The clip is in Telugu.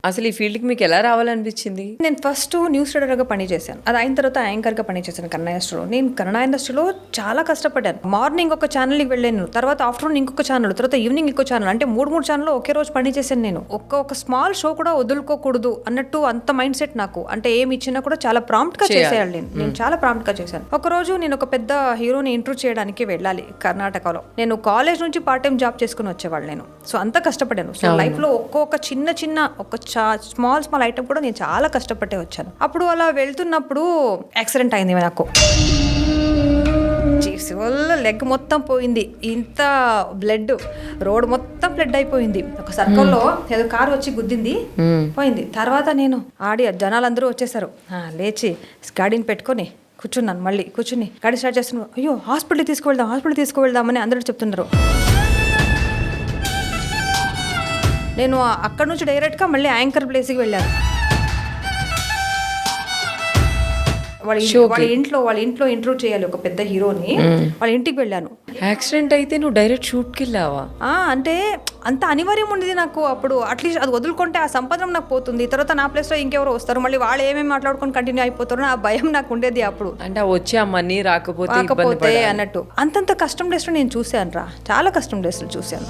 అసలు ఈ ఫీల్డ్కి మీకు ఎలా రావాలనిపించింది? నేను ఫస్ట్ న్యూస్ రీడర్గా పనిచేశాను. అది అయిన తర్వాత యాంకర్గా పనిచేశాను కన్నడ ఇండస్ట్రీలో. నేను కన్నడ ఇండస్ట్రీలో చాలా కష్టపడ్డాను. మార్నింగ్ ఒక ఛానల్కి వెళ్ళాను, తర్వాత ఆఫ్టర్నూన్ ఇంకొక ఛానల్, తర్వాత ఈవినింగ్ ఇంకో ఛానల్, అంటే మూడు ఛానల్లో ఒకే రోజు పనిచేశాను నేను. ఒక స్మాల్ షో కూడా వదులుకోకూడదు అన్నట్టు అంత మైండ్ సెట్ నాకు. అంటే ఏమి ఇచ్చినా కూడా చాలా ప్రాంప్ట్ గా చేసేయాలి. నేను చాలా ప్రాంప్ట్ గా చేశాను. ఒక రోజు నేను ఒక పెద్ద హీరోని ఇంటర్వ్యూ చేయడానికి వెళ్ళాలి కర్ణాటకలో. నేను కాలేజ్ నుంచి పార్ట్ టైం జాబ్ చేసుకుని వచ్చేవాళ్ళు నేను. సో అంత కష్టపడ్డాను. సో లైఫ్ లో ఒక్కొక్క చిన్న ఒక స్మాల్ ఐటమ్ కూడా నేను చాలా కష్టపడే వచ్చాను. అప్పుడు అలా వెళ్తున్నప్పుడు యాక్సిడెంట్ అయింది నాకు. లెగ్ మొత్తం పోయింది, ఇంత బ్లడ్, రోడ్ మొత్తం బ్లడ్ అయిపోయింది. ఒక సర్కిల్లో ఏదో కారు వచ్చి గుద్దింది, పోయింది. తర్వాత నేను జనాలందరూ వచ్చేసారు, లేచి గాడిని పెట్టుకొని కూర్చున్నాను. మళ్ళీ కూర్చుని గాడి స్టార్ట్ చేస్తున్నాను. అయ్యో హాస్పిటల్ తీసుకువెళ్దామని అందరూ చెప్తున్నారు. నేను అక్కడ నుంచి డైరెక్ట్గా మళ్ళీ యాంకర్ ప్లేస్కి వెళ్ళాను. వాళ్ళ ఇంట్లో ఇంటర్వ్యూ చేయాలి ఒక పెద్ద హీరోని. వాళ్ళ ఇంటికి వెళ్ళాను. యాక్సిడెంట్ అయితే నువ్వు డైరెక్ట్ షూట్కి వెళ్ళావా? అంటే అంత అనివార్యం ఉండేది నాకు అప్పుడు. అట్లీస్ట్ అది వదులుకుంటే ఆ సంపాదన నాకు పోతుంది, తర్వాత నా ప్లేస్లో ఇంకెవరో వస్తారు, మళ్ళీ వాళ్ళు ఏమేమి మాట్లాడుకొని కంటిన్యూ అయిపోతారో ఆ భయం నాకు ఉండేది అప్పుడు. అంటే వచ్చి ఆ మనీ రాకపోతే అన్నట్టు అంతంత కష్టం డేస్లో నేను చూశాను చాలా కష్టం డేస్లో చూశాను.